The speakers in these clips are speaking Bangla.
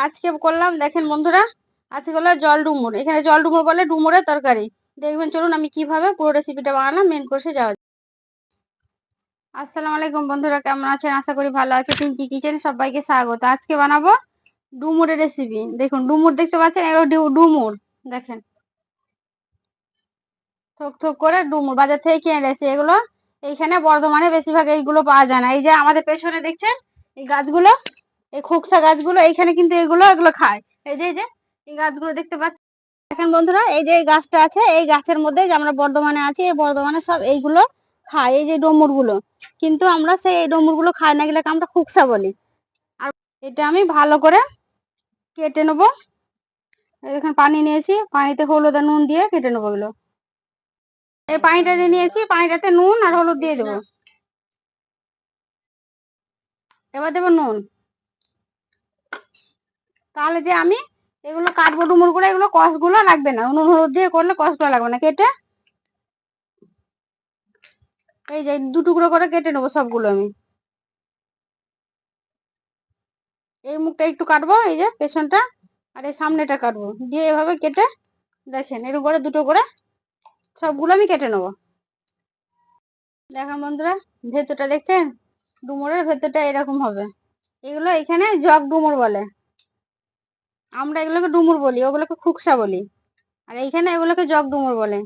আজকে করলাম দেখেন বন্ধুরা, আজকে হলো জল ডুমুর। এখানে জল ডুমুর বলে ডুমুরের তরকারি। দেখবেন চলুন আমি কিভাবে পুরো রেসিপিটা বানালাম, মেন কোর্সে যাওয়া যাক। আসসালামু আলাইকুম বন্ধুরা, কেমন আছেন? আশা করি ভালো আছে। টিঙ্কি কিচেন সবাইকে স্বাগত। আজকে বানাবো ডুমুরের রেসিপি। দেখুন ডুমুর দেখতে পাচ্ছেন, এগুলো ডুমুর দেখেন, থোক থোক করে ডুমুর বাজার থেকে কিনে এনেছি। এগুলো এইখানে বর্ধমানে বেশিরভাগ এইগুলো পাওয়া যায় না। এই যে আমাদের পেছনে দেখছেন এই গাছগুলো, এই খোকসা গাছগুলো, এইখানে কিন্তু এগুলো খায়। এই যে এই গাছগুলো দেখতে পাচ্ছেন দেখেন বন্ধুরা, এই যে এই গাছটা আছে, এই গাছের মধ্যে যে আমরা বর্ধমানে আছি, এই বর্ধমানে সব এইগুলো খায়, এই যে ডমুর গুলো। কিন্তু আমরা সেই এই ডমুর গুলো খাই না, এগুলোকে আমরা খুকসা বলি। আর এটা আমি ভালো করে কেটে নেবো। এখানে পানি নিয়েছি, পানিতে হলুদ আর নুন দিয়ে কেটে নেবো এগুলো। এই পানিটা দিয়ে নিয়েছি, পানিটাতে নুন আর হলুদ দিয়ে দেবো। এবার দেবো নুন। তাহলে যে আমি এগুলো কাটবো ডুমুর গুলো, এগুলো কষগুলো লাগবে না, নুন হলুদ দিয়ে করলে কষগুলো লাগবে না। কেটে এই যে দু টুকরো করে কেটে নেবো সবগুলো আমি। এই মুখটা একটু কাটবো, এই যে পেছনটা আর এই সামনেটা কাটবো, দিয়ে এভাবে কেটে দেখেন এর উপরে দুটো করে সবগুলো আমি কেটে নেবো। দেখেন বন্ধুরা, ভেতরটা দেখছেন, ডুমুরের ভেতরটা এরকম হবে। এগুলো এখানে জগ ডুমুর বলে, আমরা এগুলোকে ডুমুর বলি, ওগুলোকে খুকসা বলি। আর এইখানে এগুলোকে জগ ডুমুর বলে।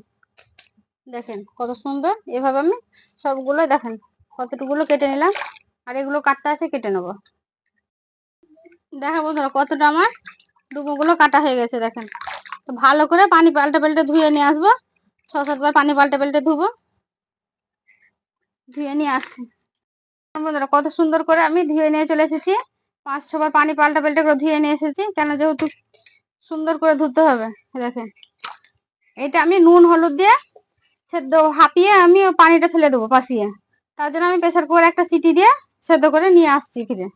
দেখেন কত সুন্দর, এভাবে আমি সবগুলো দেখেন কতটুকুলো কেটে নিলাম। আর এগুলো কাটতে আছে, কেটে নেবো। দেখেন বন্ধুরা কতটা আমার ডুমুরগুলো কাটা হয়ে গেছে। দেখেন তো ভালো করে পানি পাল্টে পাল্টে ধুয়ে নিয়ে আসবো। 6-7 বার পানি পাল্টে পাল্টে ধুবো, ধুয়ে নিয়ে আসছি। বন্ধুরা কত সুন্দর করে আমি ধুয়ে নিয়ে চলে এসেছি। 5-6 বার পানি পাল্টে পাল্টে করে ধুয়ে নিয়ে এসেছি, কেন যেহেতু সুন্দর করে ধুতে হবে। দেখেন এটা আমি নুন হলুদ দিয়ে সেদ্ধ হাঁপিয়ে আমি পানিটা ফেলে দেবো পাশিয়ে। তার জন্য আমি প্রেসার কুকারে একটা সিটি দিয়ে সেদ্ধ করে নিয়ে আসছি ফিরে।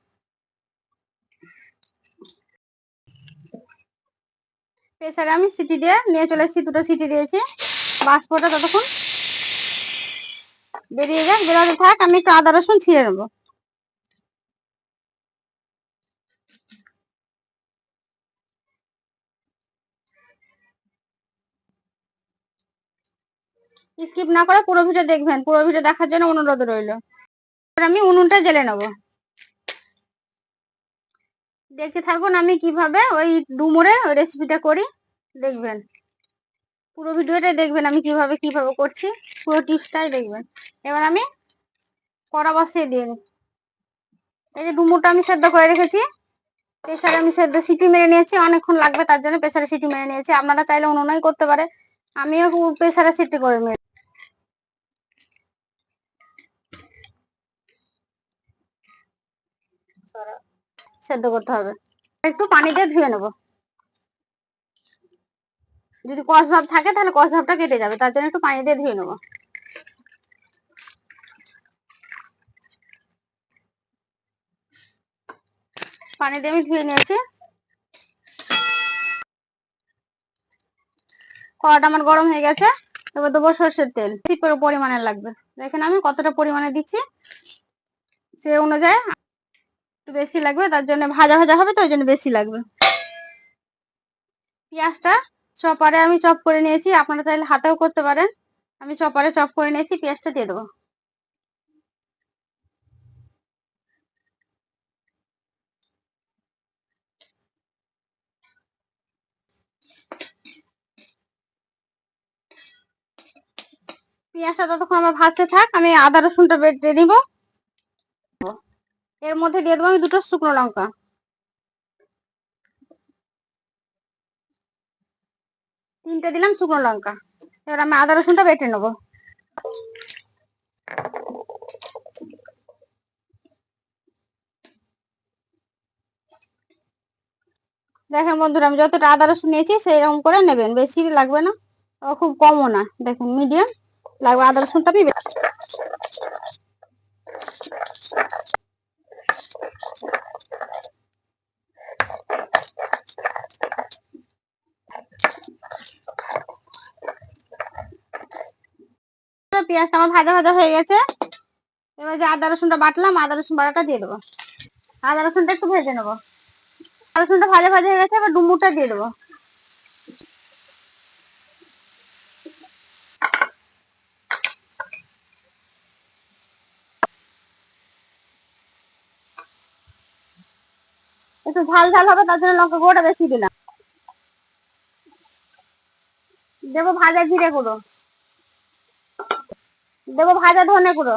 প্রেসারে আমি সিটি দিয়ে নিয়ে চলে এসেছি, দুটো সিটি দিয়েছি। বাষ্পটা ততক্ষণ বেরিয়ে যাক, বেরোতে থাক, আমি একটু আদা রসুন ছিঁড়ে নেবো। স্কিপ না করে পুরো ভিডিও দেখবেন, পুরো ভিডিও দেখার জন্য অনুরোধ রইল। আমি উনুনটা জ্বেলে নেবো, দেখতে থাকুন আমি কিভাবে ওই ডুমুরে ওই রেসিপিটা করি। দেখবেন পুরো ভিডিওটাই দেখবেন, আমি কিভাবে কিভাবে করছি, পুরো টিপসটাই দেখবেন। এবার আমি কড়া বসিয়ে দিই। এই যে ডুমুরটা আমি সেদ্ধ করে রেখেছি, প্রেসারে আমি সেদ্ধ সিটি মেরে নিয়েছি, অনেকক্ষণ লাগবে তার জন্য প্রেসারে সিটি মেরে নিয়েছি। আপনারা চাইলে উনুনেই করতে পারে, আমিও প্রেসারে সিটি করে মেরে সেদ্ধ করতে হবে। একটু পানি দিয়ে ধুয়ে নেবো, যদি কষ ভাব থাকে তাহলে কষ ভাবটা কেটে যাবে, তার জন্য একটু পানি দিয়ে ধুয়ে নেবো। পানি দিয়ে আমি ধুয়ে নিয়েছি। কড়াটা আমার গরম হয়ে গেছে, এবার দেবো সর্ষের তেল। ঠিক করে পরিমাণে লাগবে, দেখেন আমি কতটা পরিমাণে দিচ্ছি, সে অনুযায়ী একটু বেশি লাগবে, তার জন্য ভাজা ভাজা হবে তো ওই জন্য বেশি লাগবে। পেঁয়াজটা চপারে আমি চপ করে নিয়েছি, আপনারা চাইলে হাতেও করতে পারেন। আমি চপারে চপ করে নিয়েছি, পেঁয়াজটা দিয়ে দেবো। পেঁয়াজটা ততক্ষণ আমার ভাজতে থাক, আমি আদা রসুনটা বেটে নিব। এর মধ্যে দিয়ে দেবো আমি দুটো শুকনো লঙ্কা, 3টে দিলাম শুকনো লঙ্কা। এবার আমি আদা রসুনটা বেটে নেবো। দেখেন বন্ধুরা, আমি যতটা আদা রসুন নিয়েছি সেই রকম করে নেবেন, বেশি লাগবে না, খুব কমও না। দেখুন মিডিয়াম লাগবে আদা রসুনটা। আমি পেঁয়াজটা আমার ভাজা ভাজা হয়ে গেছে। এবার যে আদা রসুনটা বাটলাম, আদা রসুন বাটাটা দিয়ে দেবো। আদা রসুনটা একটু ভেজে নেবো। রসুনটা ভাজা ভাজা হয়ে গেছে, এবার ডুমুরটা দিয়ে দেবো। একটু ঝাল ঝাল হবে, তার জন্য লঙ্কা গুঁড়োটা বেশি দিলাম। দেবো ভাজা জিরে গুঁড়ো, দেবো ভাজা ধনে গুঁড়ো,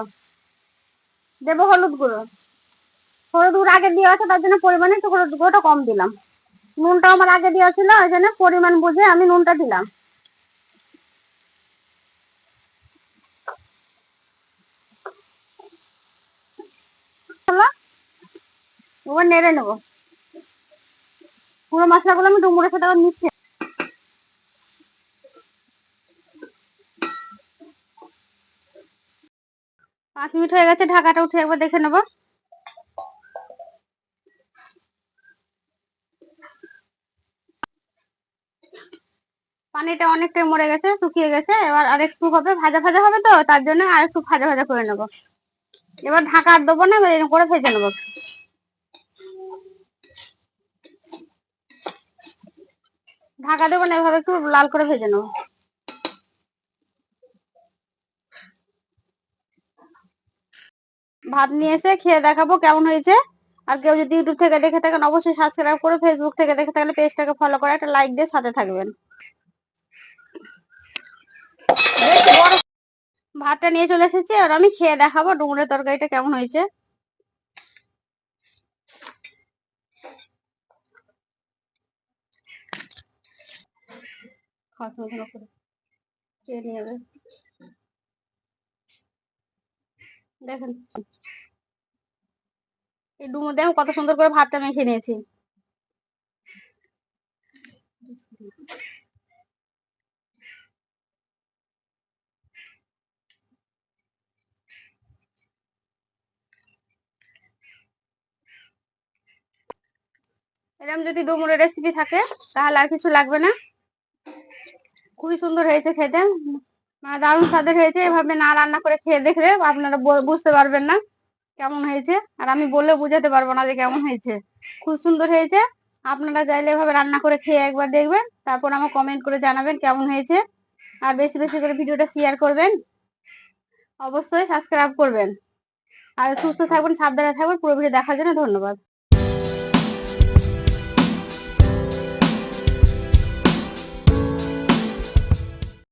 দেবো হলুদ গুঁড়ো। হলুদ গুঁড়ো আগে দেওয়া আছে, তার জন্য পরিমাণে একটু হলুদ গুঁড়োটা কম দিলাম। নুনটা আমার আগে দেওয়া ছিল, ওই জন্য পরিমাণ বুঝে আমি নুনটা দিলাম। এবার নেড়ে নেবো। পুরো মশলাগুলো আমি ডুমুরের সাথে আবার মিশিয়ে 5 মিনিট হয়ে গেছে, ঢাকাটা উঠে একবার দেখে নেবো। পানিটা অনেকটাই মরে গেছে, শুকিয়ে গেছে। এবার আর একটু হবে, ভাজা ভাজা হবে তো, তার জন্য আর একটু ভাজা ভাজা করে নেবো। এবার ঢাকা আর দেবো না, এরকম করে ভেজে নেবো। ঢাকা দেবো না, এভাবে একটু লাল করে ভেজে নেবো। ভাত নিয়ে এসে খেয়ে দেখাবো কেমন হয়েছে। আর কেউ যদি ইউটিউব থেকে দেখে থাকেন, অবশ্যই সাবস্ক্রাইব করে, ফেসবুক থেকে দেখে থাকলে পেজটাকে ফলো করে একটা লাইক দিয়ে সাথে থাকবেন। ভাতটা নিয়ে চলে এসেছি, আর আমি খেয়ে দেখাবো ডুমুরের তরকারিটা কেমন হয়েছে। দেখেন এই ডুমুর দিয়ে কত সুন্দর করে ভাতটা মেখে নিয়েছি। এরকম যদি ডুমুরের রেসিপি থাকে তাহলে আর কিছু লাগবে না। খুবই সুন্দর হয়েছে খেতে, দারুণ স্বাদের হয়েছে। এভাবে না রান্না করে খেয়ে দেখলে আপনারা বুঝতে পারবেন না কেমন হয়েছে, আর আমি বলে বুঝাতে পারবো না যে কেমন হয়েছে। খুব সুন্দর হয়েছে। আপনারা চাইলে এভাবে রান্না করে খেয়ে একবার দেখবেন, তারপর আমাকে কমেন্ট করে জানাবেন কেমন হয়েছে। আর বেশি বেশি করে ভিডিওটা শেয়ার করবেন, অবশ্যই সাবস্ক্রাইব করবেন। আর সুস্থ থাকবেন, সাবধানে থাকবেন। পুরো ভিডিও দেখার জন্য ধন্যবাদ।